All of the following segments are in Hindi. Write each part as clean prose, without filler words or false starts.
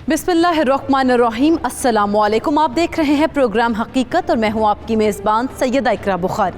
बिस्मिल्लाहिर्रहमानिर्रहीम। अस्सलामुअलैकुम। आप देख रहे हैं प्रोग्राम हकीकत और मैं हूँ आपकी मेज़बान सैयदा इकरा बुखारी।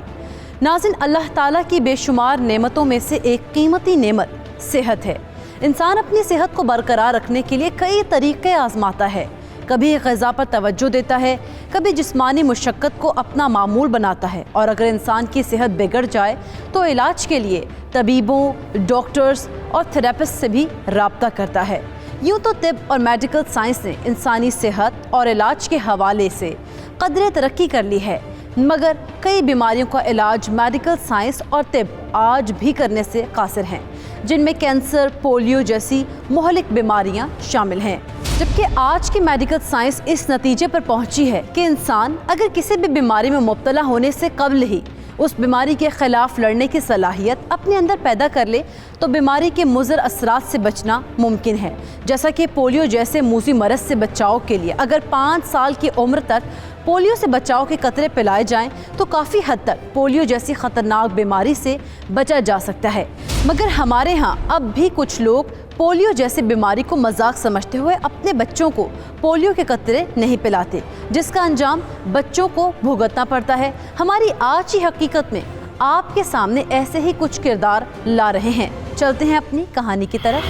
नाज़िन, अल्लाह ताला की बेशुमार नेमतों में से एक कीमती नेमत सेहत है। इंसान अपनी सेहत को बरकरार रखने के लिए कई तरीक़े आज़माता है। कभी ग़िज़ा पर तवज्जो देता है, कभी जिस्मानी मुशक्क़त को अपना मामूल बनाता है, और अगर इंसान की सेहत बिगड़ जाए तो इलाज के लिए तबीबों, डॉक्टर्स और थेरेपिस्ट से भी रब्ता करता है। यूँ तो तिब और मेडिकल साइंस ने इंसानी सेहत और इलाज के हवाले से कदरे तरक्की कर ली है, मगर कई बीमारियों का इलाज मेडिकल साइंस और तिब आज भी करने से कासिर हैं, जिनमें कैंसर, पोलियो जैसी मुहलिक बीमारियां शामिल हैं। जबकि आज की मेडिकल साइंस इस नतीजे पर पहुंची है कि इंसान अगर किसी भी बीमारी में मुब्तला होने से कब्ल ही उस बीमारी के ख़िलाफ़ लड़ने की सलाहियत अपने अंदर पैदा कर ले तो बीमारी के मुज़र असरात से बचना मुमकिन है। जैसा कि पोलियो जैसे मूसी मरज़ से बचाव के लिए अगर 5 साल की उम्र तक पोलियो से बचाव के कतरे पिलाए जाएं तो काफ़ी हद तक पोलियो जैसी ख़तरनाक बीमारी से बचा जा सकता है। मगर हमारे यहाँ अब भी कुछ लोग पोलियो जैसी बीमारी को मजाक समझते हुए अपने बच्चों को पोलियो के कतरे नहीं पिलाते, जिसका अंजाम बच्चों को भुगतना पड़ता है। हमारी आज की हकीकत में आपके सामने ऐसे ही कुछ किरदार ला रहे हैं। चलते हैं अपनी कहानी की तरफ।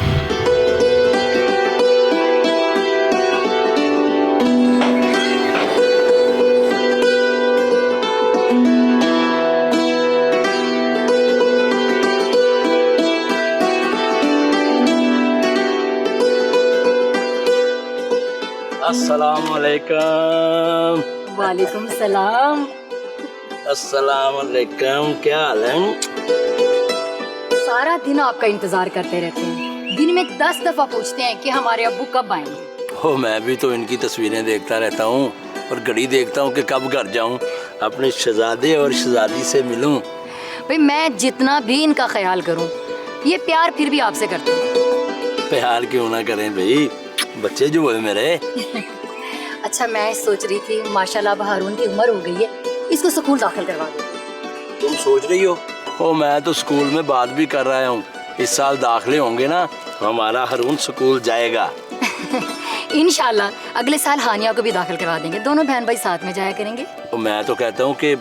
अस्सलामुअलैकुम। वालेकुम सलाम। अस्सलामुअलैकुम, क्या हाल है? सारा दिन आपका इंतजार करते रहते हैं। दिन में 10 दफा पूछते हैं कि हमारे अब्बू कब आएंगे। हो, मैं भी तो इनकी तस्वीरें देखता रहता हूँ और घड़ी देखता हूँ कि कब घर जाऊँ, अपने शहजादे और शहजादी से मिलूँ। भाई, मैं जितना भी इनका ख्याल करूँ, ये प्यार फिर भी आपसे करते हैं। प्यार क्यों ना करें भाई, बच्चे जो है मेरे। अच्छा, मैं सोच रही थी माशाल्लाह अब हारून की उम्र हो गई है, इसको स्कूल दाखिल करवा दो। तुम सोच रही हो? ओ, मैं तो स्कूल में बात भी कर रहा हूँ। इस साल दाखिले होंगे ना, हमारा हारून स्कूल जाएगा। इंशाल्लाह अगले साल हानिया को भी दाखिल करवा देंगे, दोनों बहन भाई साथ में जाया करेंगे। तो मैं तो कहता हूँ कि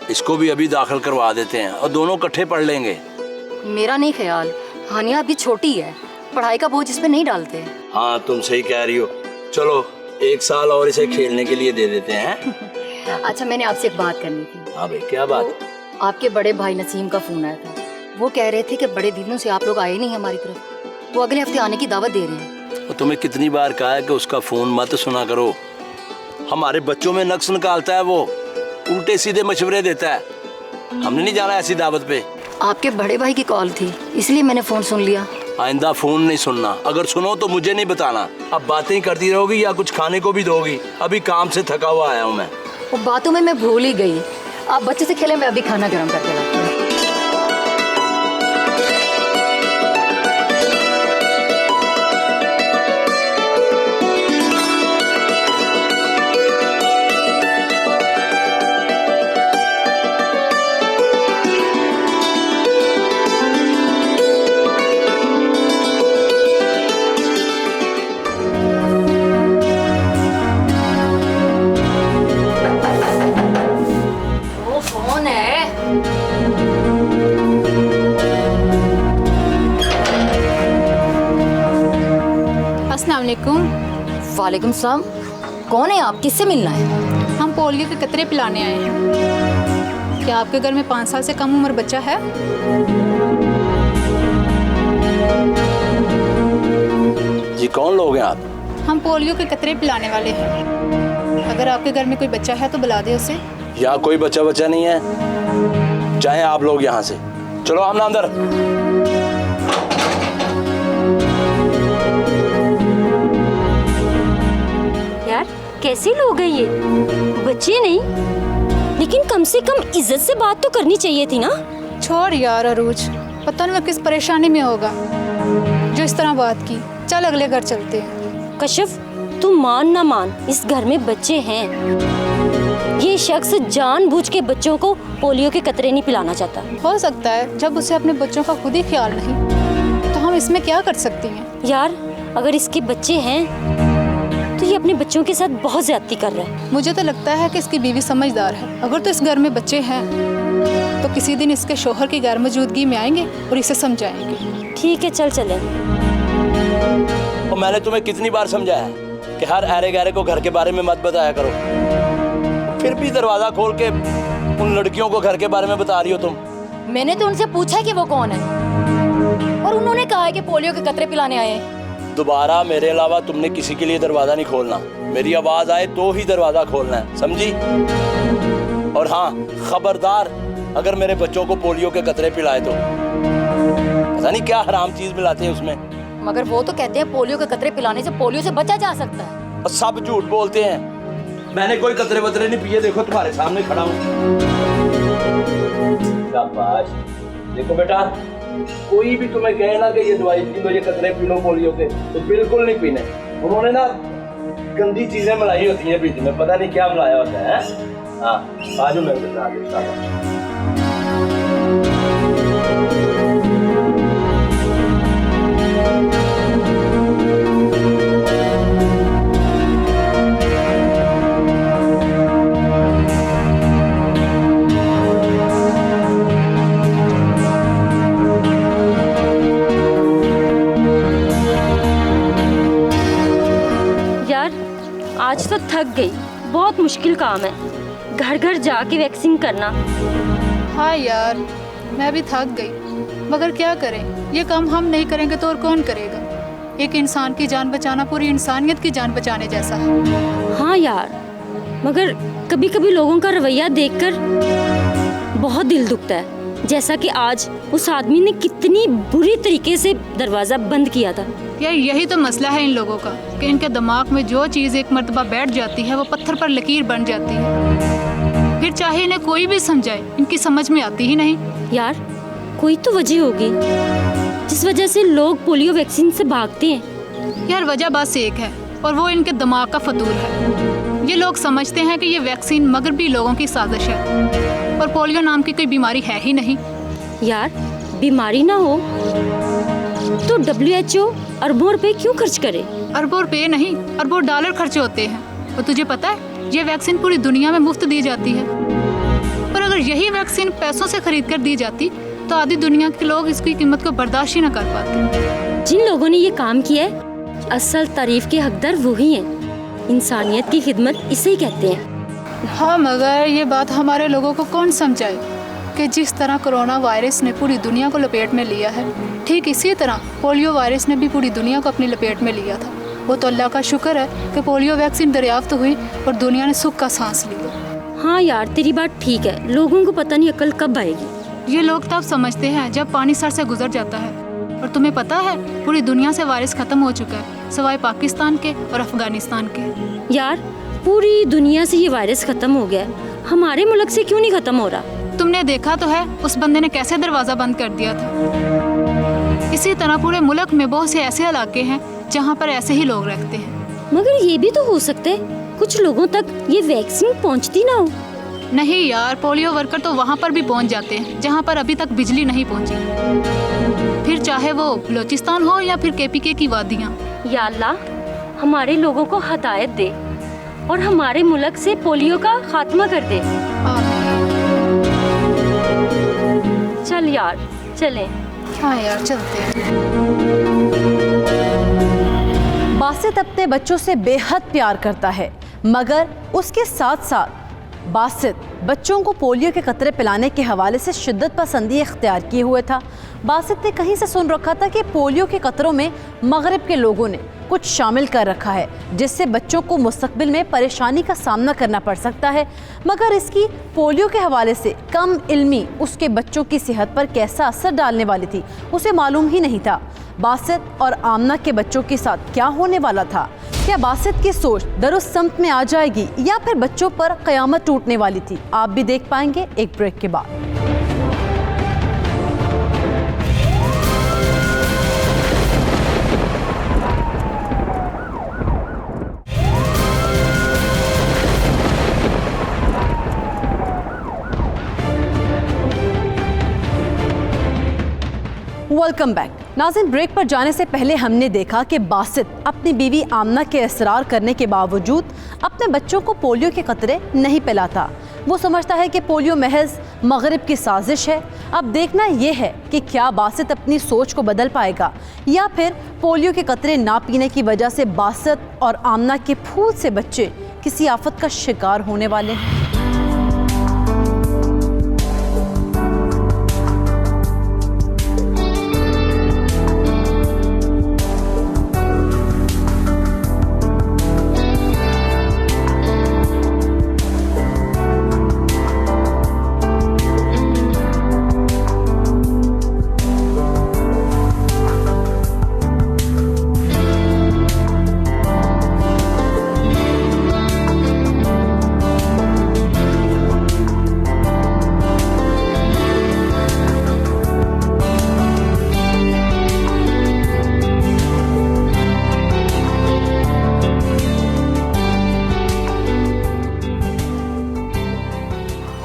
इसको भी अभी दाखिल करवा देते हैं और दोनों इकट्ठे पढ़ लेंगे। मेरा नहीं ख्याल, हानिया अभी छोटी है, पढ़ाई का बोझ इस पे नहीं डालते। हाँ, तुम सही कह रही हो। चलो 1 साल और इसे खेलने के लिए दे देते हैं। अच्छा, मैंने आपसे एक बात करनी थी। हाँ भाई, क्या बात? आपके बड़े भाई नसीम का फोन आया था। वो कह रहे थे कि बड़े दिनों से आप लोग आए नहीं हमारी तरफ, वो अगले हफ्ते आने की दावत दे रहे हैं। तो तुम्हें कितनी बार कहा है कि उसका फोन मत सुना करो। हमारे बच्चों में नक्श निकालता है, वो उल्टे सीधे मशवरे देता है। हमने नहीं जाना ऐसी दावत पे। आपके बड़े भाई की कॉल थी, इसलिए मैंने फोन सुन लिया। आइंदा फोन नहीं सुनना, अगर सुनो तो मुझे नहीं बताना। अब बातें करती रहोगी या कुछ खाने को भी दोगी? अभी काम से थका हुआ आया हूँ मैं। वो बातों में मैं भूल ही गई। आप बच्चे से खेले, मैं अभी खाना गर्म करके लाती हूँ। वालेकुम सलाम। कौन है आप? किससे मिलना है? हम पोलियो के कतरे पिलाने आए हैं। क्या आपके घर में 5 साल से कम उम्र बच्चा है? जी, कौन लोग हैं आप? हम पोलियो के कतरे पिलाने वाले हैं। अगर आपके घर में कोई बच्चा है तो बुला दे उसे। यहाँ कोई बच्चा नहीं है, जाएं आप लोग यहाँ से। चलो आमना अंदर। कैसे लोग हैं ये? बच्चे नहीं, लेकिन कम से कम इज्जत से बात तो करनी चाहिए थी ना। छोड़ यार अरूज, पता नहीं वो किस परेशानी में होगा जो इस तरह बात की। चल अगले घर चलते हैं। कशिफ, तू मान ना मान, इस घर में बच्चे हैं। ये शख्स जानबूझ के बच्चों को पोलियो के कतरे नहीं पिलाना चाहता। हो सकता है जब उसे अपने बच्चों का खुद ही ख्याल नहीं, तो हम इसमें क्या कर सकती हैं? यार, अगर इसके बच्चे हैं तो ये अपने बच्चों के साथ बहुत ज्यादती कर रहा है। मुझे तो लगता है कि इसकी बीवी समझदार है। अगर तो इस घर में बच्चे हैं तो किसी दिन इसके शोहर की गैर मौजूदगी में आएंगे और इसे समझाएंगे। ठीक है, चल चले। और मैंने तुम्हें कितनी बार समझाया है कि हर अरे गहरे को घर के बारे में मत बताया करो, फिर भी दरवाजा खोल के उन लड़कियों को घर के बारे में बता रही हो तुम। मैंने तो उनसे पूछा कि वो कौन है और उन्होंने कहा है कि पोलियो के कतरे पिलाने आए हैं। दोबारा मेरे अलावा तुमने किसी के लिए दरवाजा नहीं खोलना। मेरी आवाज आए तो ही दरवाजा खोलना है, समझी? और हाँ, खबरदार अगर मेरे बच्चों को पोलियो के कतरे पिलाए तो पता नहीं क्या हराम चीज मिलाते हैं उसमें। मगर वो तो कहते हैं पोलियो के कतरे पिलाने से पोलियो से बचा जा सकता है। और सब झूठ बोलते हैं। मैंने कोई कतरे वतरे नहीं पिए, देखो तुम्हारे सामने खड़ा हूँ। शाबाश। देखो बेटा, कोई भी तुम्हें कहे ना कि ये दवाई पी लो, ये कतरे पी लो पोलियो के, तो बिल्कुल नहीं पीने। उन्होंने ना गंदी चीजें मिलाई होती हैं बीच में, पता नहीं क्या मिलाया होता है। हाँ, आज मेरे बेटा आगे। आज तो थक गई, बहुत मुश्किल काम है घर घर जाके वैक्सीन करना। हाँ यार, मैं भी थक गई, मगर क्या करें, ये काम हम नहीं करेंगे तो और कौन करेगा। एक इंसान की जान बचाना पूरी इंसानियत की जान बचाने जैसा है। हाँ यार, मगर कभी कभी लोगों का रवैया देखकर बहुत दिल दुखता है। जैसा कि आज उस आदमी ने कितनी बुरी तरीके से दरवाजा बंद किया था। यार यही तो मसला है इन लोगों का कि इनके दिमाग में जो चीज़ एक मर्तबा बैठ जाती है वो पत्थर पर लकीर बन जाती है। फिर चाहे इन्हें कोई भी समझाए, इनकी समझ में आती ही नहीं। यार कोई तो वजह होगी जिस वजह से लोग पोलियो वैक्सीन से भागते हैं। यार वजह बस एक है और वो इनके दिमाग का फतूर है। ये लोग समझते हैं कि ये वैक्सीन मगरबी लोगों की साजिश है और पोलियो नाम की कोई बीमारी है ही नहीं। यार बीमारी ना हो तो WHO अरबों रुपए क्यों खर्च करे? अरबों रुपए नहीं, अरबों डॉलर खर्च होते हैं। और तुझे पता है ये वैक्सीन पूरी दुनिया में मुफ्त दी जाती है। पर अगर यही वैक्सीन पैसों से खरीद कर दी जाती तो आधी दुनिया के लोग इसकी कीमत को बर्दाश्त ही न कर पाते। जिन लोगों ने ये काम किया है असल तारीफ के हकदार वही हैं। इंसानियत की खिदमत इसे ही कहते हैं। हाँ, मगर ये बात हमारे लोगों को कौन समझाए कि जिस तरह कोरोना वायरस ने पूरी दुनिया को लपेट में लिया है, ठीक इसी तरह पोलियो वायरस ने भी पूरी दुनिया को अपनी लपेट में लिया था। वो तो अल्लाह का शुक्र है कि पोलियो वैक्सीन दरियाफ्त हुई और दुनिया ने सुख का सांस लिया। हाँ यार तेरी बात ठीक है, लोगों को पता नहीं अकल कब आएगी। ये लोग तब समझते हैं जब पानी सर से गुजर जाता है। और तुम्हें पता है पूरी दुनिया से वायरस खत्म हो चुका है सिवाय पाकिस्तान के और अफगानिस्तान के। यार पूरी दुनिया से ये वायरस खत्म हो गया है, हमारे मुल्क से क्यों नहीं खत्म हो रहा? तुमने देखा तो है उस बंदे ने कैसे दरवाजा बंद कर दिया था। इसी तरह पूरे मुल्क में बहुत से ऐसे इलाके हैं जहाँ पर ऐसे ही लोग रहते हैं। मगर ये भी तो हो सकता है कुछ लोगों तक ये वैक्सीन पहुँचती ना हो। नहीं यार, पोलियो वर्कर तो वहाँ पर भी पहुँच जाते हैं जहाँ पर अभी तक बिजली नहीं पहुँची, फिर चाहे वो बलोचिस्तान हो या फिर KPK की वादियाँ। या अल्लाह हमारे लोगों को हिदायत दे और हमारे मुल्क से पोलियो का खात्मा कर दे। चल यार चलें। हाँ यार चलते हैं। बासित अपने बच्चों से बेहद प्यार करता है, मगर उसके साथ साथ बासित बच्चों को पोलियो के कतरे पिलाने के हवाले से शिद्दत पसंदी इख्तियार किए हुए था। बासित ने कहीं से सुन रखा था कि पोलियो के कतरों में मगरिब के लोगों ने कुछ शामिल कर रखा है जिससे बच्चों को मुस्तकबिल में परेशानी का सामना करना पड़ सकता है। मगर इसकी पोलियो के हवाले से कम इल्मी उसके बच्चों की सेहत पर कैसा असर डालने वाली थी उसे मालूम ही नहीं था। बासित और आमना के बच्चों के साथ क्या होने वाला था? क्या बासित की सोच दुरुस्त समत में आ जाएगी या फिर बच्चों पर क़यामत टूटने वाली थी? आप भी देख पाएंगे एक ब्रेक के बाद। Welcome back. नाज़रीन, ब्रेक पर जाने से पहले हमने देखा कि बासित अपनी बीवी आमना के इसरार करने के बावजूद अपने बच्चों को पोलियो के कतरे नहीं पिलाता। वो समझता है कि पोलियो महज मगरिब की साजिश है। अब देखना यह है कि क्या बासित अपनी सोच को बदल पाएगा या फिर पोलियो के कतरे ना पीने की वजह से बासित और आमना के फूल से बच्चे किसी आफत का शिकार होने वाले हैं।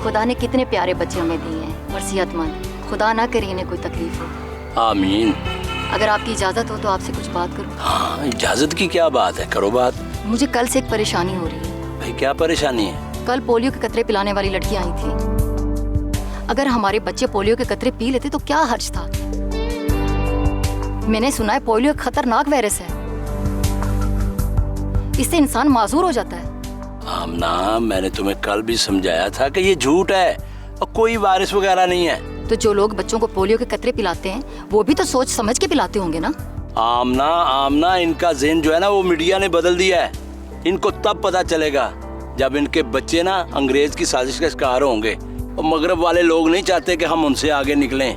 खुदा ने कितने प्यारे बच्चे हमें दिए हैं और सेहतमंद। खुदा ना करे इन्हें कोई तकलीफ हो। आमीन। अगर आपकी इजाज़त हो तो आपसे कुछ बात करूं। हाँ, इजाजत की क्या बात है, करो बात। मुझे कल से एक परेशानी हो रही है। भाई क्या परेशानी है? कल पोलियो के कतरे पिलाने वाली लड़की आई थी। अगर हमारे बच्चे पोलियो के कतरे पी लेते तो क्या हर्ज था। मैंने सुना है पोलियो एक खतरनाक वायरस है, इससे इंसान माजूर हो जाता है। आमना, मैंने तुम्हें कल भी समझाया था कि ये झूठ है और कोई वायरस वगैरह नहीं है। तो जो लोग बच्चों को पोलियो के कतरे पिलाते हैं वो भी तो सोच समझ के पिलाते होंगे ना। आमना, इनका ज़हन जो है ना वो मीडिया ने बदल दिया है। इनको तब पता चलेगा जब इनके बच्चे ना अंग्रेज की साजिश का शिकार होंगे। और मगरब वाले लोग नहीं चाहते कि हम उनसे आगे निकलें,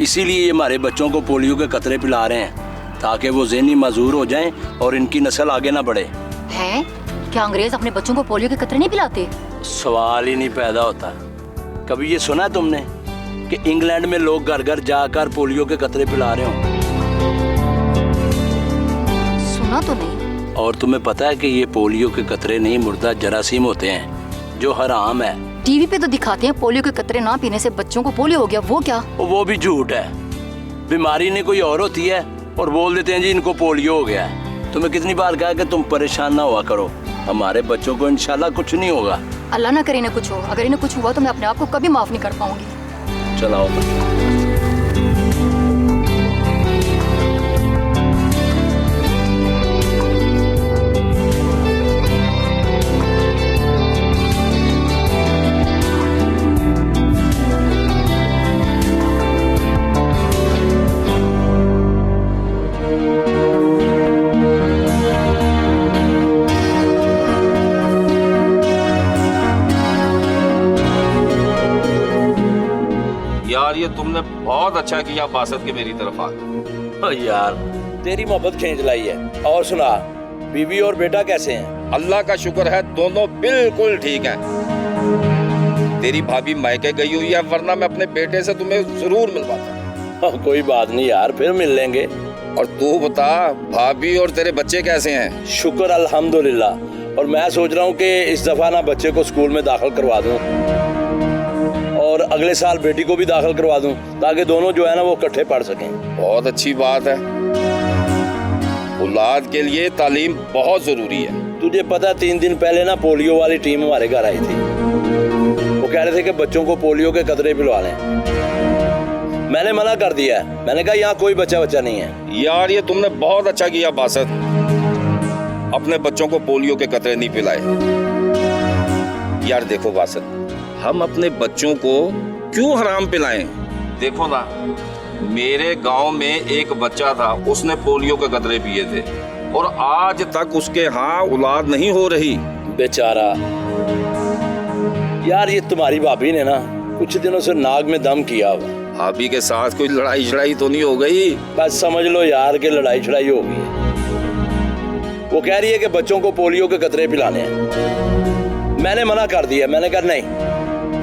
इसीलिए ये हमारे बच्चों को पोलियो के कतरे पिला रहे हैं ताकि वो ज़हनी माजूर हो जाएं और इनकी नस्ल आगे ना बढ़े। है क्या अंग्रेज अपने बच्चों को पोलियो के कतरे नहीं पिलाते? सवाल ही नहीं पैदा होता। कभी ये सुना तुमने कि इंग्लैंड में लोग घर घर जाकर पोलियो के कतरे पिला रहे हो? सुना तो नहीं। और तुम्हें पता है कि ये पोलियो के कतरे नहीं, मुर्दा जरासीम होते हैं जो हराम है। टीवी पे तो दिखाते हैं पोलियो के कतरे ना पीने से बच्चों को पोलियो हो गया, वो क्या? वो भी झूठ है। बीमारी ने कोई और होती है और बोल देते हैं जी इनको पोलियो हो गया है। तुम्हें कितनी बार कहा कि तुम परेशान ना हुआ करो, हमारे बच्चों को इंशाल्लाह कुछ नहीं होगा। अल्लाह ना करे इन्हें कुछ हो। अगर इन्हें कुछ हुआ तो मैं अपने आप को कभी माफ नहीं कर पाऊंगी। चलाओ। यार ये तुमने बहुत अच्छा किया बासत के मेरी तरफ आ गए। ओ यार, तेरी मोहब्बत खींच लाई है। और सुना, बीवी और बेटा कैसे हैं? अल्लाह का शुक्र है दोनों बिल्कुल ठीक हैं। तेरी भाभी मायके गई हुई है, वरना मैं अपने बेटे से तुम्हें जरूर मिलवाता। कोई बात नहीं यार, फिर मिल लेंगे। और तू बता, भाभी और तेरे बच्चे कैसे हैं? शुक्र अल्हम्दुलिल्लाह। और मैं सोच रहा हूँ कि इस दफा ना बच्चे को स्कूल में दाखिल करवा दूँ और अगले साल बेटी को भी दाखिल करवा दूं ताकि दोनों जो है ना वो इकट्ठे पढ़ सकें। बहुत अच्छी बात है। औलाद के लिए तालीम बहुत जरूरी है। तुझे पता, 3 दिन पहले ना पोलियो वाली टीम हमारे घर आई थी। वो कह रहे थे कि बच्चों को पोलियो के कतरे पिलवा लें। मैंने मना कर दिया है। मैंने कहा यहाँ कोई बच्चा नहीं है। यार ये तुमने बहुत अच्छा किया बासत, अपने बच्चों को पोलियो के कतरे नहीं पिलाए। यार देखो बासत, हम अपने बच्चों को क्यों हराम पिलाएं? देखो ना, मेरे गांव में एक बच्चा था, उसने पोलियो के कतरे पिए थे और आज तक उसके यहाँ औलाद नहीं हो रही। बेचारा। यार ये तुम्हारी भाभी ने ना कुछ दिनों से नाक में दम किया हुआ। भाभी के साथ कोई लड़ाई छड़ाई तो नहीं हो गई? बस समझ लो यार कि लड़ाई छड़ाई हो गई है। वो कह रही है कि बच्चों को पोलियो के कतरे पिलाने हैं। मैंने मना कर दिया। मैंने कहा नहीं,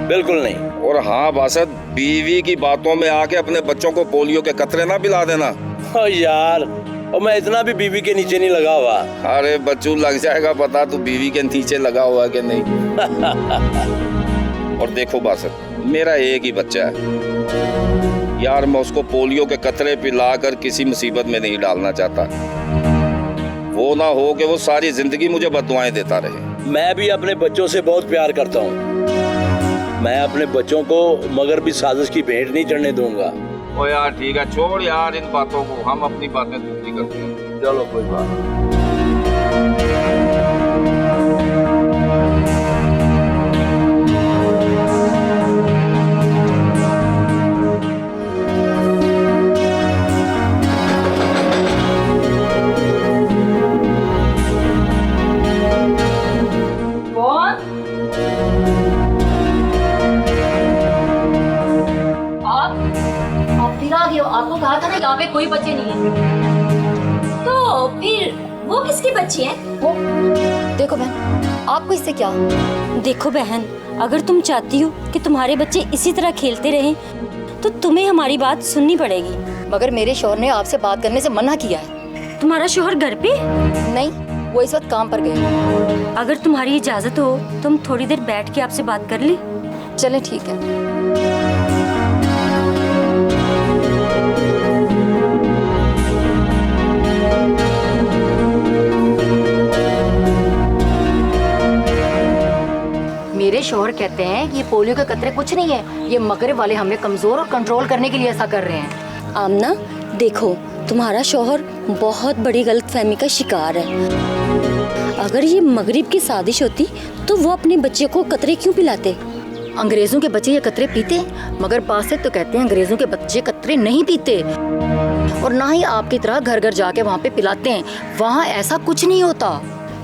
बिल्कुल नहीं। और हाँ बासत, बीवी की बातों में आके अपने बच्चों को पोलियो के कतरे ना पिला देना। ओ यार, और मैं इतना भी बीवी के नीचे नहीं लगा हुआ। अरे बच्चू लग जाएगा पता, तू बीवी के नीचे लगा हुआ कि नहीं। और देखो बासत, मेरा एक ही बच्चा है। यार मैं उसको पोलियो के कतरे पिलाकर किसी मुसीबत में नहीं डालना चाहता। वो ना हो कि वो सारी जिंदगी मुझे बददुआएं देता रहे। मैं भी अपने बच्चों से बहुत प्यार करता हूँ। मैं अपने बच्चों को मगर भी साजिश की भेंट नहीं चढ़ने दूंगा। ओ यार ठीक है, छोड़ यार इन बातों को, हम अपनी बातें दूसरी करते हैं। चलो कोई बात नहीं। आपको कहा था ना यहाँ पे कोई बच्चे नहीं है। तो फिर वो किसके बच्चे हैं? वो देखो बहन, आपको इससे क्या? देखो बहन, अगर तुम चाहती हो कि तुम्हारे बच्चे इसी तरह खेलते रहें तो तुम्हें हमारी बात सुननी पड़ेगी। मगर मेरे शौहर ने आपसे बात करने से मना किया है। तुम्हारा शौहर घर पे? नहीं, वो इस वक्त काम पर गए हैं। अगर तुम्हारी इजाजत हो तो हम थोड़ी देर बैठ के आपसे बात कर लें। चले ठीक है। मेरे शौहर कहते हैं कि ये पोलियो के कतरे कुछ नहीं है, ये मगरब वाले हमें कमजोर और कंट्रोल करने के लिए ऐसा कर रहे हैं। आमना देखो, तुम्हारा शौहर बहुत बड़ी गलतफहमी का शिकार है। अगर ये मगरिब की साजिश होती तो वो अपने बच्चे को कतरे क्यों पिलाते? अंग्रेजों के बच्चे ये कतरे पीते, मगर बासित तो कहते हैं अंग्रेजों के बच्चे कतरे नहीं पीते और ना ही आपकी तरह घर घर जाके वहाँ पे पिलाते हैं। वहाँ ऐसा कुछ नहीं होता।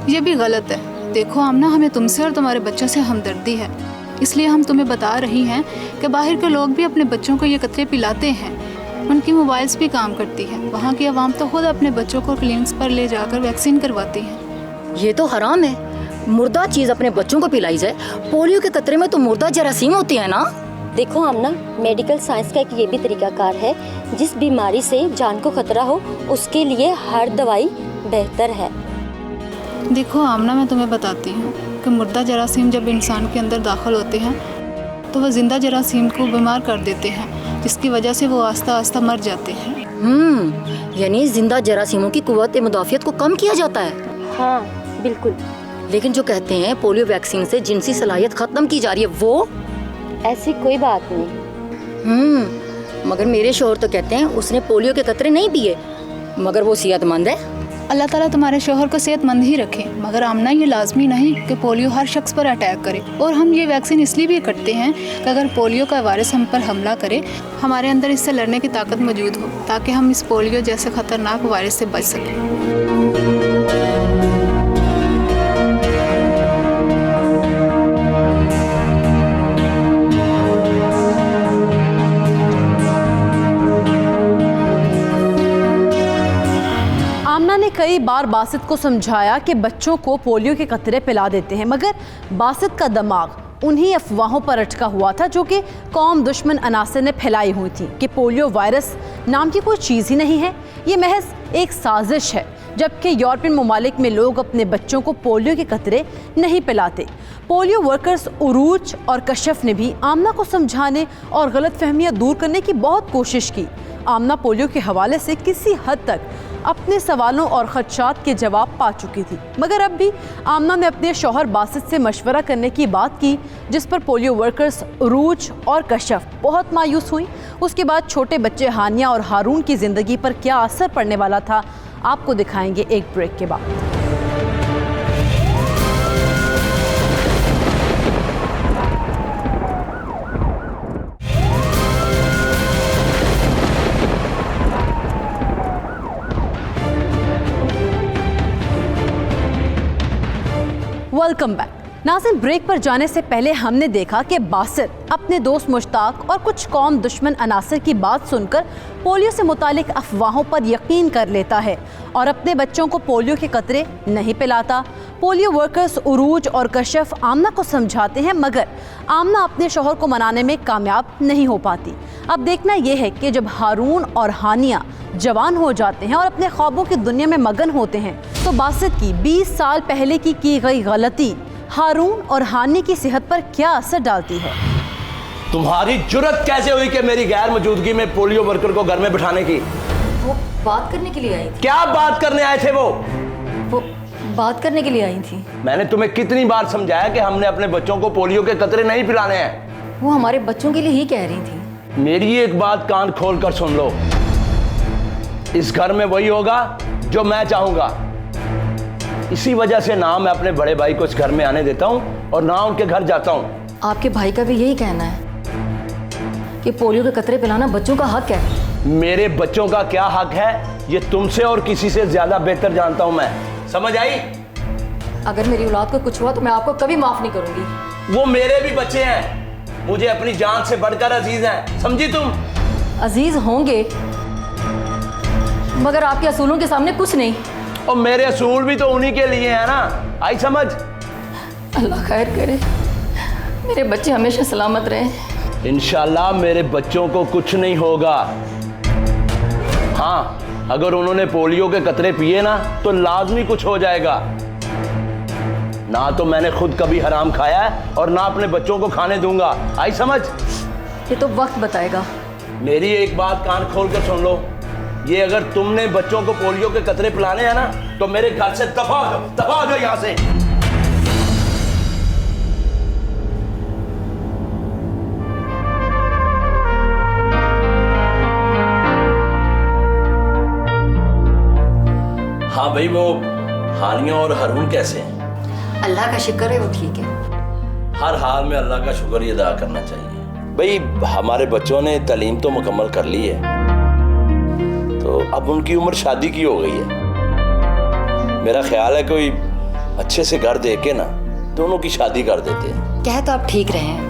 ये भी गलत है। देखो आमना, हमें तुमसे और तुम्हारे बच्चों से हमदर्दी है, इसलिए हम तुम्हें बता रही हैं कि बाहर के लोग भी अपने बच्चों को ये कतरे पिलाते हैं। उनकी मोबाइल्स भी काम करती है। वहाँ की आवाम तो खुद अपने बच्चों को क्लिनिक्स पर ले जाकर वैक्सीन करवाती है। ये तो हराम है, मुर्दा चीज अपने बच्चों को पिलाई जाए। पोलियो के कतरे में तो मुर्दा जरासीम होती है ना। देखो आमना, मेडिकल साइंस का एक ये भी तरीकाकार है, जिस बीमारी से जान को खतरा हो उसके लिए हर दवाई बेहतर है। देखो आमना, मैं तुम्हें बताती हूँ कि मुर्दा जरासीम जब इंसान के अंदर दाखिल होते हैं तो वह जिंदा जरासीम को बीमार कर देते हैं, जिसकी वजह से वो आस्ता आस्ता मर जाते हैं। यानी जिंदा जरासीमों की कुव्वत मुदाफियत को कम किया जाता है। हाँ बिल्कुल। लेकिन जो कहते हैं पोलियो वैक्सीन से जिनसी सलाहियत खत्म की जा रही है, वो ऐसी कोई बात नहीं। मगर मेरे शौहर तो कहते हैं उसने पोलियो के कतरे नहीं पिए, मगर वो सेहतमंद है। अल्लाह ताला तुम्हारे शौहर को सेहतमंद ही रखे, मगर आमना ये लाजमी नहीं कि पोलियो हर शख्स पर अटैक करे। और हम ये वैक्सीन इसलिए भी करते हैं कि अगर पोलियो का वायरस हम पर हमला करे, हमारे अंदर इससे लड़ने की ताकत मौजूद हो, ताकि हम इस पोलियो जैसे ख़तरनाक वायरस से बच सकें। आमना ने कई बार बासित को समझाया कि बच्चों को पोलियो के कतरे पिला देते हैं, मगर बासित का दिमाग उन्हीं अफवाहों पर अटका हुआ था जो कि कौम दुश्मन अनासर ने फैलाई हुई थी कि पोलियो वायरस नाम की कोई चीज़ ही नहीं है, ये महज एक साजिश है। जबकि यूरोपियन ममालिक में लोग अपने बच्चों को पोलियो के कतरे नहीं पिलाते। पोलियो वर्कर्स उरूज और कशफ ने भी आमना को समझाने और गलतफहमियां दूर करने की बहुत कोशिश की। आमना पोलियो के हवाले से किसी हद तक अपने सवालों और खदशात के जवाब पा चुकी थी, मगर अब भी आमना ने अपने शौहर बासित से मशवरा करने की बात की, जिस पर पोलियो वर्कर्स उरूज और कशफ बहुत मायूस हुई। उसके बाद छोटे बच्चे हानिया और हारून की ज़िंदगी पर क्या असर पड़ने वाला था, आपको दिखाएंगे एक ब्रेक के बाद। Welcome back. नाज़रीन, ब्रेक पर जाने से पहले हमने देखा कि बासित अपने दोस्त मुश्ताक और कुछ कौम दुश्मन अनासर की बात सुनकर पोलियो से मुतालिक अफवाहों पर यकीन कर लेता है और अपने बच्चों को पोलियो के कतरे नहीं पिलाता। पोलियो वर्कर्स उरूज और कशफ आमना को समझाते हैं, मगर आमना अपने शौहर को मनाने में कामयाब नहीं हो पाती। अब देखना यह है कि जब हारून और हानिया जवान हो जाते हैं और अपने ख्वाबों की दुनिया में मगन होते हैं, तो बासित की 20 साल पहले की गई गलती हारून और हानी की सेहत पर क्या असर डालती है। तुम्हारी जुर्रत कैसे हुई कि मेरी गैर मौजूदगी में पोलियो वर्कर को घर में बिठाने की? वो बात करने के लिए आई थी। क्या बात करने आए थे वो बात करने के लिए आई थी। मैंने तुम्हें कितनी बार समझाया कि हमने अपने बच्चों को पोलियो के कतरे नहीं पिलाने हैं। वो हमारे बच्चों के लिए ही कह रही थी। मेरी एक बात कान खोल कर सुन लो, इस घर में वही होगा जो मैं चाहूंगा। इसी वजह से ना मैं अपने बड़े भाई को इस घर में आने देता हूं और ना उनके घर जाता हूं। आपके भाई का भी यही कहना है कि पोलियो के कतरे पिलाना बच्चों का हक है। मेरे बच्चों का क्या हक है ये तुमसे और किसी से ज्यादा बेहतर जानता हूं मैं। समझ आई? अगर मेरी औलाद को कुछ हुआ तो मैं आपको कभी माफ नहीं करूंगी। वो मेरे भी बच्चे हैं, मुझे अपनी जान से बढ़कर अजीज हैं, समझी तुम? अजीज होंगे मगर आपके असूलों के सामने कुछ नहीं। और मेरे असूल भी तो उन्हीं के लिए है ना। आई समझ? अल्लाह खैर करे, मेरे बच्चे हमेशा सलामत रहे। इंशाल्लाह मेरे बच्चों को कुछ नहीं होगा। हाँ, अगर उन्होंने पोलियो के कतरे पिए ना तो लाजमी कुछ हो जाएगा। ना तो मैंने खुद कभी हराम खाया है और ना अपने बच्चों को खाने दूंगा। आई समझ? ये तो वक्त बताएगा। मेरी एक बात कान खोल कर सुन लो, ये अगर तुमने बच्चों को पोलियो के कतरे पिलाने हैं ना तो मेरे घर से दफा हो जाओ यहां से। हाँ भाई, वो हानिया और हारून कैसे हैं? अल्लाह का शुक्र है वो ठीक है। हर हाल में अल्लाह का शुक्र ही अदा करना चाहिए। भाई हमारे बच्चों ने तालीम तो मुकम्मल कर ली है, तो अब उनकी उम्र शादी की हो गई है। मेरा ख्याल है कोई अच्छे से घर देख के ना दोनों की शादी कर देते हैं। कह तो आप ठीक रहे हैं।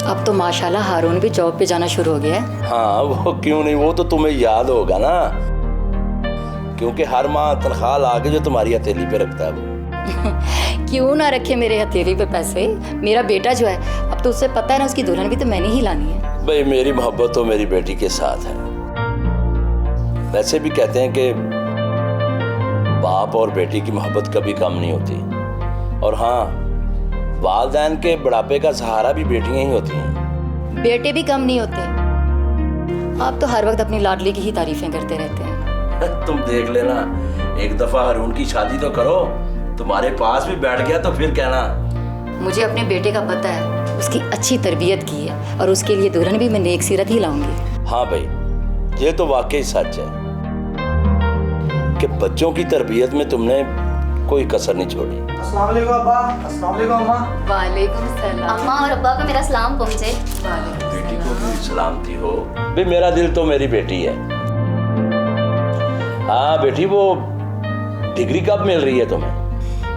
अब तो माशाल्लाह हारून भी जॉब पे जाना शुरू हो गया है। हाँ, वो क्यों नहीं, वो तो तुम्हें याद होगा ना, क्योंकि हर माह तनख्वाह ला के जो तुम्हारी हथेली पे रखता है वो। क्यों ना रखे मेरे हथेली पे पैसे। मेरा बेटा जो है अब तो उससे पता है ना उसकी दुल्हन भी तो मैंने ही लानी है। भाई मेरी मोहब्बत तो मेरी बेटी के साथ है। वैसे भी कहते हैं कि बाप और बेटी की मोहब्बत कभी कम नहीं होती। और हाँ, वालिदैन के बुढ़ापे का सहारा भी बेटियां ही होती हैं। बेटे भी कम नहीं होते। आप तो हर वक्त अपनी लाडली की ही तारीफें करते रहते हैं। तुम देख लेना, एक दफा हारून की शादी तो करो, तुम्हारे पास भी बैठ गया तो फिर कहना। मुझे अपने बेटे का पता है, उसकी अच्छी तरबियत की है और उसके लिए दुल्हन भी मैं नेक सीरत ही लाऊंगी। हाँ भाई, ये तो वाकई सच है कि बच्चों की तरबियत में तुमने कोई कसर नहीं छोड़ी। अस्सलाम वालेकुम अब्बा। अस्सलाम वालेकुम अम्मा। वालेकुम सलाम। अम्मा और अब्बा को मेरा सलाम पहुंचे। बेटी को भी सलामती हो। भाई मेरा दिल तो मेरी बेटी है। हाँ बेटी, वो डिग्री कब मिल रही है तुम्हें?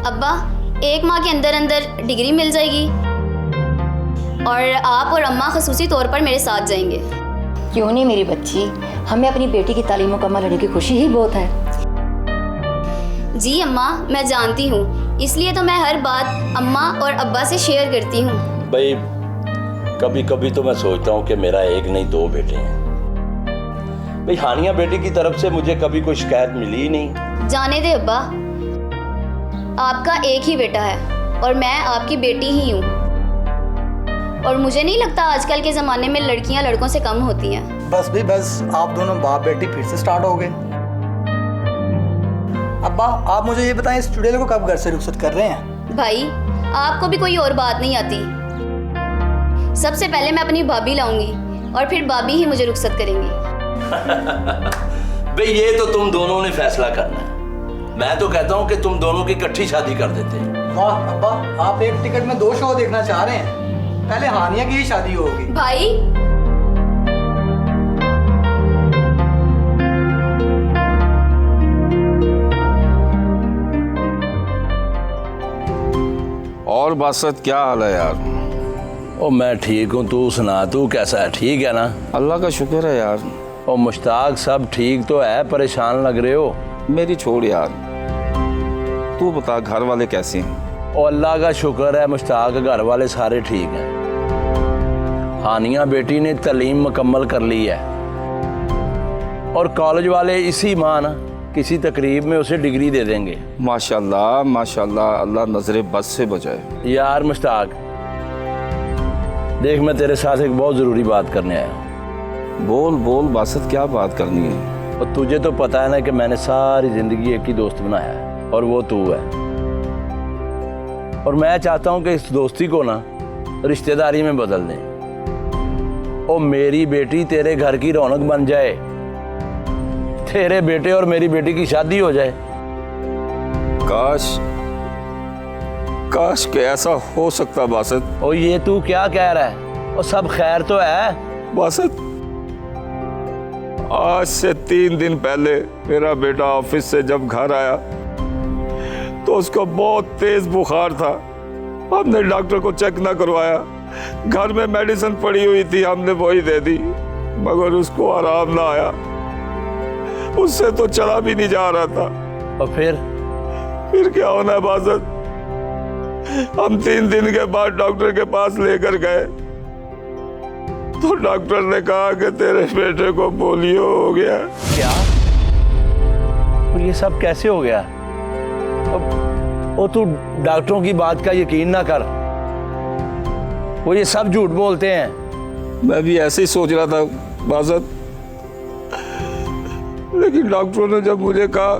अब्बा, 1 माह के अंदर अंदर डिग्री मिल जाएगी और आप और अम्मा खसूसी तौर पर मेरे साथ जाएंगे। क्यों नहीं मेरी बच्ची, हमें अपनी बेटी की तालीम मुकम्मल होने की खुशी ही बहुत है। जी अम्मा, मैं जानती हूँ, इसलिए तो मैं हर बात अम्मा और अब्बा से शेयर करती हूँ। भाई कभी कभी तो मैं सोचता हूँ कि मेरा एक नहीं 2 बेटे हैं। भाई हानिया बेटी की तरफ से मुझे कभी कोई शिकायत मिली ही नहीं। जाने दे अब्बा, आपका एक ही बेटा है और मैं आपकी बेटी ही हूँ। और मुझे नहीं लगता आजकल के ज़माने में लड़कियाँ लड़कों से कम होती हैं। बस भी बस, आप दोनों बाप बेटी फिर से स्टार्ट हो गए। अब्बा आप मुझे ये बताएं, इस चुड़ैल को कब घर से रुखसत कर रहे हैं? भाई आपको भी कोई और बात नहीं आती। सबसे पहले मैं अपनी भाभी लाऊंगी और फिर भाभी ही मुझे रुखसत करेंगी। भाई ये तो तुम दोनों ने फैसला करना है। मैं तो कहता हूँ कि तुम दोनों की इकट्ठी शादी कर देते हैं। वाह अब्बा, आप एक टिकट में 2 शो देखना चाह रहे हैं। पहले हानिया की ही शादी होगी। भाई और बासत क्या हाल है यार? ओ मैं ठीक हूँ, तू सुना, तू कैसा है? ठीक है ना? अल्लाह का शुक्र है यार। ओ मुश्ताक, सब ठीक तो है, परेशान लग रहे हो। मेरी छोड़ यार, तू बता घर वाले कैसे हैं? ओ अल्लाह का शुक्र है मुश्ताक, घर वाले सारे ठीक हैं। हानिया बेटी ने तालीम मुकम्मल कर ली है और कॉलेज वाले इसी माह ना किसी तकरीब में उसे डिग्री दे देंगे। माशाल्लाह माशाल्लाह, अल्लाह नजरे बद से बचाए। यार मुश्ताक, देख, मैं तेरे साथ एक बहुत ज़रूरी बात करने आया हूँ। बोल बोल बासित, क्या बात करनी है? और तुझे तो पता है ना कि मैंने सारी ज़िंदगी एक ही दोस्त बनाया है, और वो तू है। और मैं चाहता हूँ कि इस दोस्ती को ना रिश्तेदारी में बदल दें, और मेरी बेटी तेरे घर की रौनक बन जाए, तेरे बेटे और मेरी बेटी की शादी हो जाए। काश काश के ऐसा हो सकता बासित। और ये तू क्या कह रहा है? और सब खैर तो है बासित, आज से 3 दिन पहले मेरा बेटा ऑफिस से जब घर आया तो उसको बहुत तेज बुखार था। हमने डॉक्टर को चेक ना करवाया, घर में मेडिसिन पड़ी हुई थी, हमने वही दे दी, मगर उसको आराम ना आया। उससे तो चला भी नहीं जा रहा था। और फिर क्या होना है बासित? हम 3 दिन के बाद डॉक्टर के पास लेकर गए तो डॉक्टर ने कहा कि तेरे बेटे को पोलियो हो गया। क्या? और ये सब कैसे हो गया? और तू डॉक्टरों की बात का यकीन ना कर, वो ये सब झूठ बोलते हैं। मैं भी ऐसे ही सोच रहा था बासित, लेकिन डॉक्टरों ने जब मुझे कहा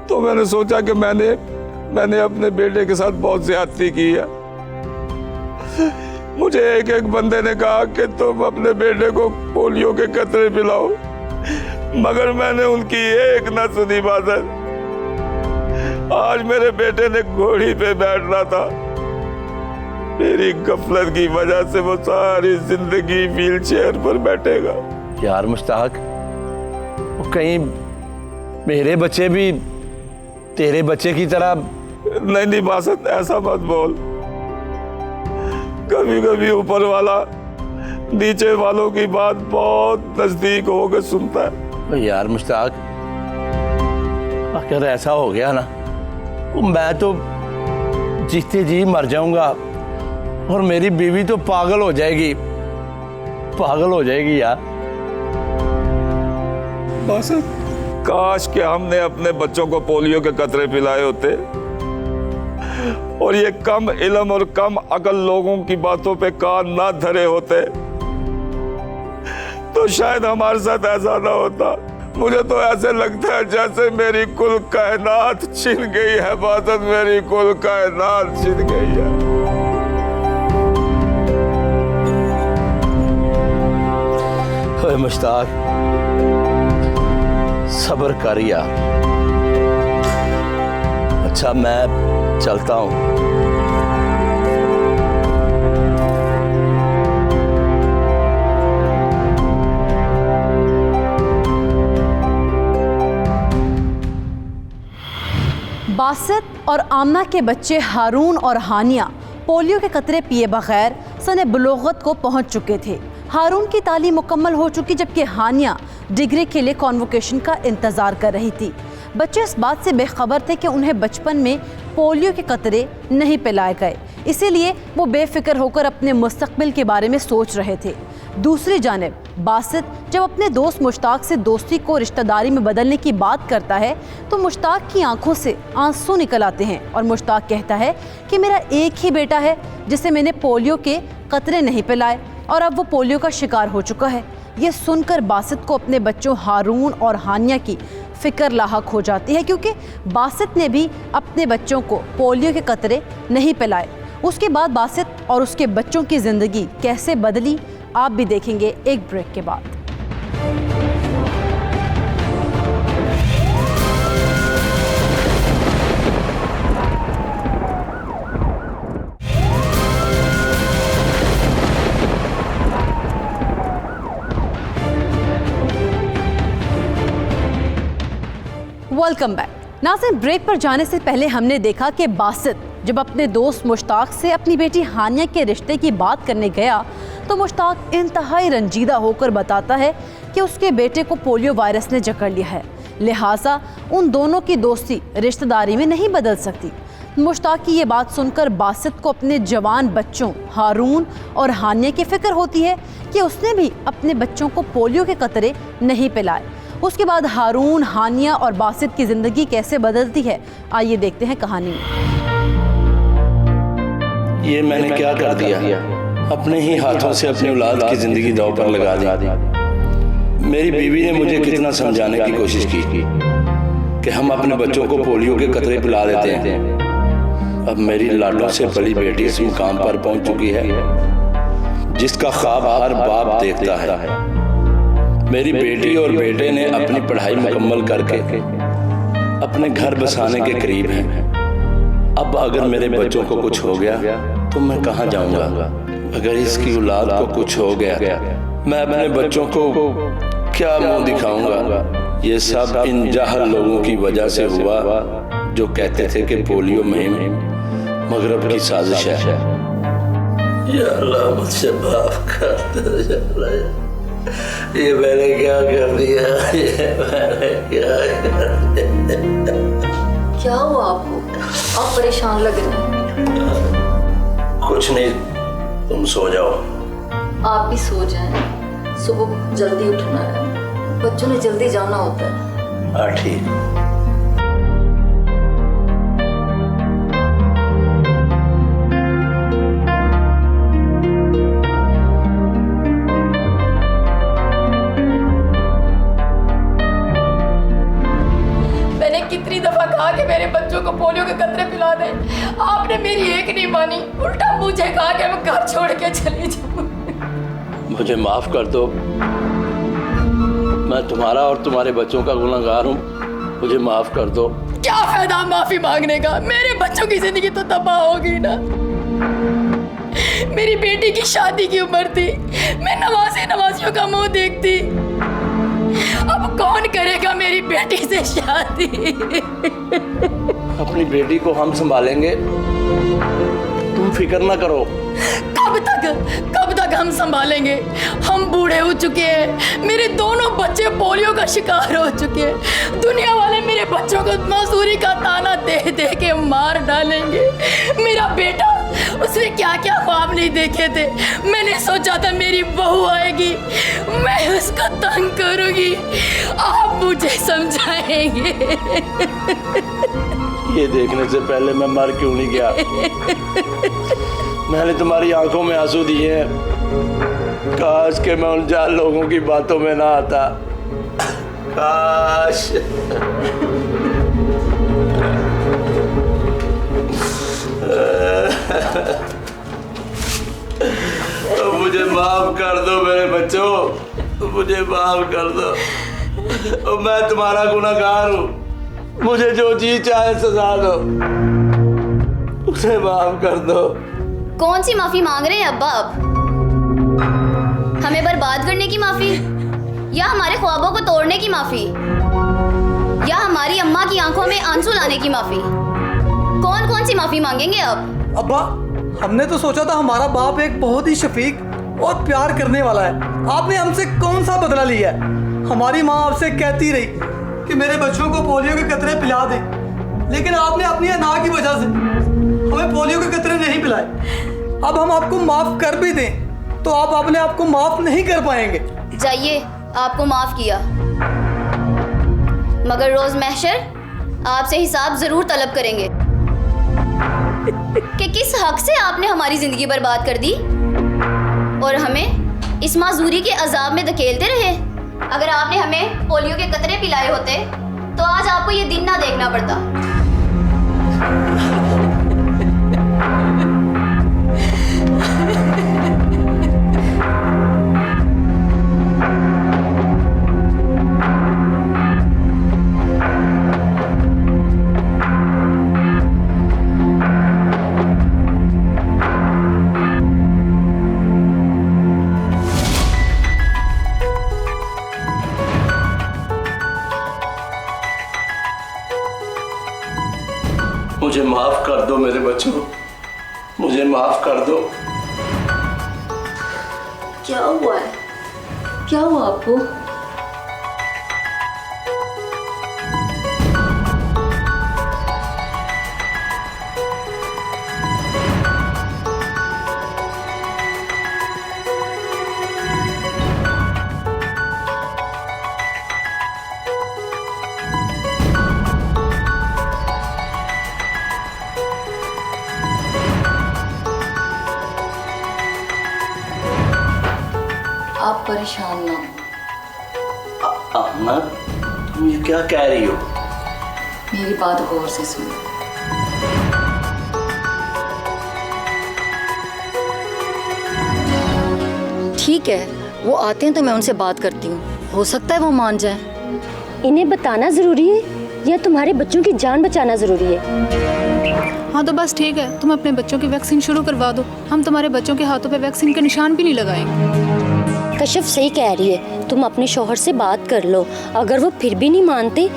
तो मैंने सोचा कि मैंने अपने बेटे के साथ बहुत ज्यादती की है। मुझे एक बंदे ने कहा कि तुम अपने बेटे को पोलियो के कतरे पिलाओ, मगर मैंने उनकी एक ना सुनी बासित। आज मेरे बेटे ने घोड़ी पे बैठना था, मेरी गफलत की वजह से वो सारी जिंदगी व्हील चेयर पर बैठेगा। यार मुश्ताक, कहीं मेरे बच्चे भी तेरे बच्चे की तरह? नहीं बासित, ऐसा मत बोल। कभी कभी ऊपर वाला नीचे वालों की बात बहुत नजदीक होकर सुनता है। यार मुश्ताक, अगर ऐसा हो गया ना तो मैं तो जीते जी मर जाऊंगा, और मेरी बीवी तो पागल हो जाएगी यार। बासित, काश कि हमने अपने बच्चों को पोलियो के कतरे पिलाए होते, और ये कम इल्म और कम अकल लोगों की बातों पे कान ना धरे होते तो शायद हमारे साथ ऐसा ना होता। मुझे तो ऐसे लगता है जैसे मेरी कुल कायनात छिन गई है बासित, मेरी कुल कायनात छिन गई है। ओए मुश्ताक, सब्र कर यार। अच्छा, मैं चलता हूँ। बासित और आमना के बच्चे हारून और हानिया पोलियो के कतरे पिए बगैर सने बुलूगत को पहुंच चुके थे। हारून की तालीम मुकम्मल हो चुकी, जबकि हानिया डिग्री के लिए कॉन्वोकेशन का इंतज़ार कर रही थी। बच्चे इस बात से बेखबर थे कि उन्हें बचपन में पोलियो के कतरे नहीं पिलाए गए, इसीलिए वो बेफिक्र होकर अपने मुस्तकबिल के बारे में सोच रहे थे। दूसरी जानिब बासित जब अपने दोस्त मुश्ताक से दोस्ती को रिश्तेदारी में बदलने की बात करता है तो मुश्ताक की आंखों से आंसू निकल आते हैं, और मुश्ताक कहता है कि मेरा एक ही बेटा है जिसे मैंने पोलियो के कतरे नहीं पिलाए, और अब वो पोलियो का शिकार हो चुका है। ये सुनकर बासित को अपने बच्चों हारून और हानिया की फिक्र लाहक हो जाती है, क्योंकि बासित ने भी अपने बच्चों को पोलियो के कतरे नहीं पिलाए। उसके बाद बासित और उसके बच्चों की ज़िंदगी कैसे बदली, आप भी देखेंगे एक ब्रेक के बाद। Welcome back. नाज़रीन, ब्रेक पर जाने से पहले हमने देखा कि बासित जब अपने दोस्त मुश्ताक से अपनी बेटी हानिया के रिश्ते की बात करने गया तो मुश्ताक इंतहाई रंजीदा होकर बताता है कि उसके बेटे को पोलियो वायरस ने जकड़ लिया है, लिहाजा उन दोनों की दोस्ती रिश्तेदारी में नहीं बदल सकती। मुश्ताक की ये बात सुनकर बासित को अपने जवान बच्चों हारून और हानिया की फिक्र होती है कि उसने भी अपने बच्चों को पोलियो के कतरे नहीं पिलाए। उसके बाद हारून, हानिया और बासित की ज़िंदगी कैसे बदलती है, आइए देखते हैं कहानी में। ये मैंने क्या कर दिया? अपने ही हाथों से अपनी औलाद की जिंदगी दांव पर लगा दी। मेरी बीवी ने मुझे कितना समझाने की कोशिश की कि हम अपने बच्चों को पोलियो के कतरे पिला देते हैं। अब मेरी लाडों से बड़ी बेटी इस मुकाम पर पहुंच चुकी है जिसका ख्वाब हर बाप देखता है। मेरी बेटी और बेटे ने अपनी पढ़ाई मुकम्मल करके अपने घर बसाने के करीब हैं। अब अगर मेरे बच्चों को कुछ हो गया तो मैं कहाँ जाऊंगा? अगर इसकी औलाद को कुछ हो गया मैं अपने बच्चों को क्या मुंह दिखाऊंगा? ये सब इन जाहल लोगों की वजह से हुआ जो कहते थे कि पोलियो मुहिम मगरब की साजिश है। या अल्लाह मुझसे माफ कर दो या अल्लाह। ये मैंने क्या कर दिया? ये मैंने क्या कर दिया? क्या हुआ आपको? आप परेशान लग रहे हैं। कुछ नहीं, तुम सो जाओ। आप भी सो जाएं। सुबह जल्दी उठना है, बच्चों ने जल्दी जाना होता है। हाँ ठीक। मैंने कितनी दफा कहा कि मेरे बच्चों को पोलियो के कतरे पिला दे, आपने मेरी एक नहीं मानी, उल्टा मुझे कहा कि मैं घर छोड़ के चली जाऊं। मुझे माफ कर दो, मैं तुम्हारा और तुम्हारे बच्चों का गुनहगार हूँ। मुझे माफ कर दो। क्या फायदा माफी मांगने का? मेरे बच्चों की जिंदगी तो तबाह होगी ना। मेरी बेटी की शादी की उम्र थी, मैं नवाजियों का मुंह देखती। अब कौन करेगा मेरी बेटी से शादी? अपनी बेटी को हम संभालेंगे, तुम फिक्र ना करो। कब तक हम संभालेंगे? हम बूढ़े हो चुके हैं, मेरे दोनों बच्चे पोलियो का शिकार हो चुके हैं। दुनिया वाले मेरे बच्चों को मजदूरी का ताना दे दे के मार डालेंगे। मेरा बेटा, उसने क्या क्या ख्वाब नहीं देखे थे। मैंने सोचा था मेरी बहू आएगी, मैं उसको तंग करूंगी। आप मुझे समझाएंगे। ये देखने से पहले मैं मर क्यों नहीं गया? मैंने तुम्हारी आंखों में आंसू दिए हैं। काश कि मैं उन जान लोगों की बातों में ना आता। काश। तो मुझे माफ कर दो मेरे बच्चों, मुझे माफ कर दो। और मैं तुम्हारा गुनहगार हूँ, मुझे जो जी चाहे सजा दो, उसे माफ कर दो। कौन सी माफी मांग रहे हैं अब्बा आप? हमें बर्बाद करने की माफी, या हमारे ख्वाबों को तोड़ने की माफी, या हमारी अम्मा की आंखों में आंसू लाने की माफी? कौन सी माफी मांगेंगे आप? अब्बा, हमने तो सोचा था हमारा बाप एक बहुत ही शफीक और प्यार करने वाला है। आपने हमसे कौन सा बदला लिया है? हमारी माँ आपसे कहती रही कि मेरे बच्चों को पोलियो के कतरे पिला दे, लेकिन आपने अपनी अना की वजह से हमें पोलियो के कतरे नहीं पिलाए। अब हम आपको माफ कर भी दें तो आप अपने आप को माफ नहीं कर पाएंगे। जाइए, आपको माफ किया, मगर रोज महशर आपसे हिसाब जरूर तलब करेंगे कि किस हक से आपने हमारी जिंदगी बर्बाद कर दी और हमें इस माजूरी के अजाब में धकेलते रहे। अगर आपने हमें पोलियो के कतरे पिलाए होते तो आज आपको ये दिन ना देखना पड़ता। मुझे माफ कर दो मेरे बच्चों, मुझे माफ कर दो। क्या हुआ है? क्या हुआ आपको? आप परेशान ना हो। आमना, तुम ये क्या कह रही हो? मेरी बात गौर से सुनो। ठीक है, वो आते हैं तो मैं उनसे बात करती हूँ, हो सकता है वो मान जाए। इन्हें बताना ज़रूरी है या तुम्हारे बच्चों की जान बचाना ज़रूरी है? हाँ तो बस ठीक है, तुम अपने बच्चों की वैक्सीन शुरू करवा दो, हम तुम्हारे बच्चों के हाथों पे वैक्सीन के निशान भी नहीं लगाएंगे। कश्यप सही कह रही है, तुम अपने शौहर से बात कर लो, अगर वो फिर भी नहीं मानते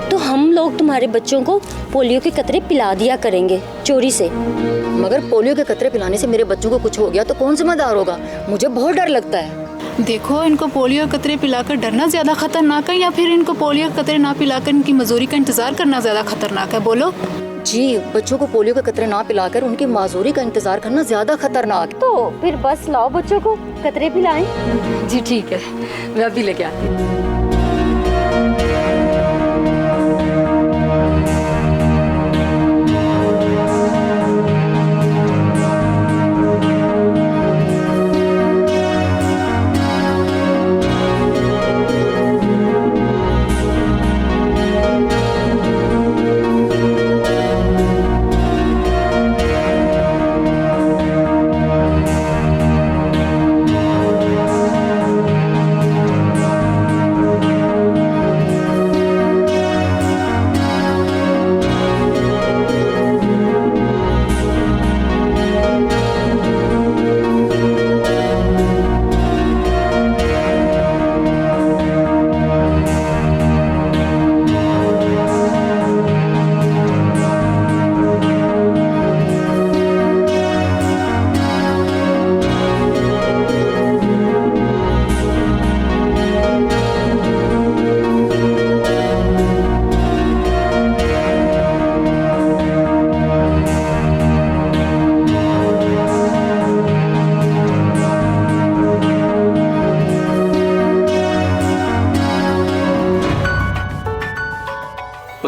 तो हम लोग तुम्हारे बच्चों को पोलियो के कतरे पिला दिया करेंगे चोरी से। मगर पोलियो के कतरे पिलाने से मेरे बच्चों को कुछ हो गया तो कौन जिम्मेदार होगा? मुझे बहुत डर लगता है। देखो, इनको पोलियो के कतरे पिलाकर डरना ज़्यादा खतरनाक है या फिर इनको पोलियो के कतरे ना पिलाकर इनकी मजूरी का इंतज़ार करना ज़्यादा खतरनाक है? बोलो। जी, बच्चों को पोलियो के कतरे ना पिलाकर उनकी माजूरी का इंतजार करना ज्यादा खतरनाक है। तो फिर बस लाओ बच्चों को कतरे पिलाएं। जी ठीक है, मैं अभी लेके आती हूँ।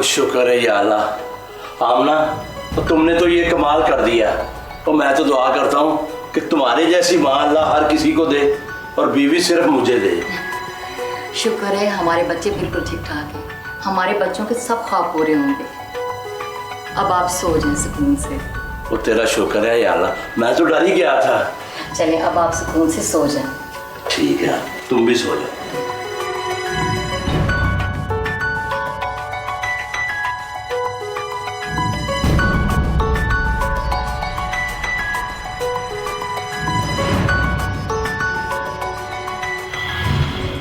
शुक्र है या अल्लाह। आमना, तो तुमने तो ये कमाल कर दिया। और मैं तो दुआ करता हूँ कि तुम्हारे जैसी माँ अल्लाह हर किसी को दे और बीवी सिर्फ मुझे दे। शुक्र है हमारे बच्चे बिल्कुल ठीक ठाक हैं। हमारे बच्चों के सब ख्वाब पूरे होंगे। अब आप सो जाएं सुकून से। वो तेरा शुक्र है या अल्लाह, मैं तो डर ही गया था। चलें अब आप सुकून से सो जाएं। ठीक है, तुम भी सो जाओ।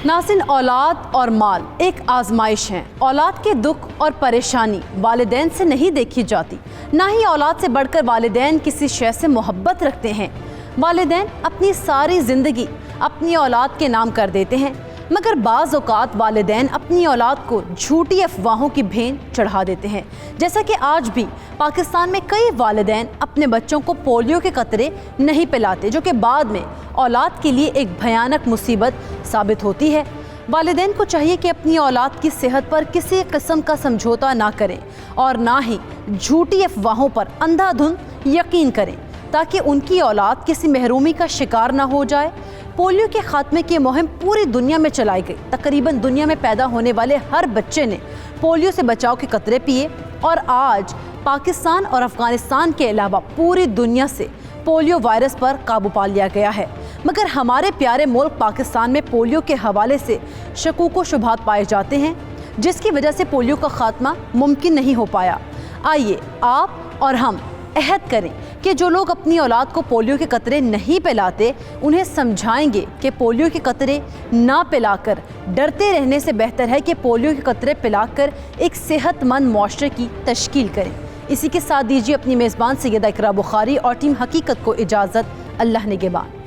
नाज़रीन, औलाद और माल एक आजमाइश है। औलाद के दुख और परेशानी वालिदैन से नहीं देखी जाती, ना ही औलाद से बढ़कर वालिदैन किसी शय से मोहब्बत रखते हैं। वालिदैन अपनी सारी ज़िंदगी अपनी औलाद के नाम कर देते हैं, मगर बाज़ औक़ात वालिदैन अपनी औलाद को झूठी अफवाहों की भेंट चढ़ा देते हैं। जैसा कि आज भी पाकिस्तान में कई वालिदैन अपने बच्चों को पोलियो के कतरे नहीं पिलाते, जो कि बाद में औलाद के लिए एक भयानक मुसीबत साबित होती है। वालिदैन को चाहिए कि अपनी औलाद की सेहत पर किसी किस्म का समझौता ना करें और ना ही झूठी अफवाहों पर अंधाधुंध यकीन करें, ताकि उनकी औलाद किसी महरूमी का शिकार ना हो जाए। पोलियो के खात्मे की मुहिम पूरी दुनिया में चलाई गई। तकरीबन दुनिया में पैदा होने वाले हर बच्चे ने पोलियो से बचाव के कतरे पिए और आज पाकिस्तान और अफ़गानिस्तान के अलावा पूरी दुनिया से पोलियो वायरस पर काबू पा लिया गया है। मगर हमारे प्यारे मुल्क पाकिस्तान में पोलियो के हवाले से शकूक व शुबहात पाए जाते हैं, जिसकी वजह से पोलियो का खात्मा मुमकिन नहीं हो पाया। आइए आप और हम अहद करें कि जो लोग अपनी औलाद को पोलियो के कतरे नहीं पिलाते, उन्हें समझाएंगे कि पोलियो के कतरे ना पिलाकर डरते रहने से बेहतर है कि पोलियो के कतरे पिलाकर एक सेहतमंद मुआशरे की तश्कील करें। इसी के साथ दीजिए अपनी मेज़बान सैयदा इकरा बुखारी और टीम हकीकत को इजाज़त। अल्लाह निगहबान।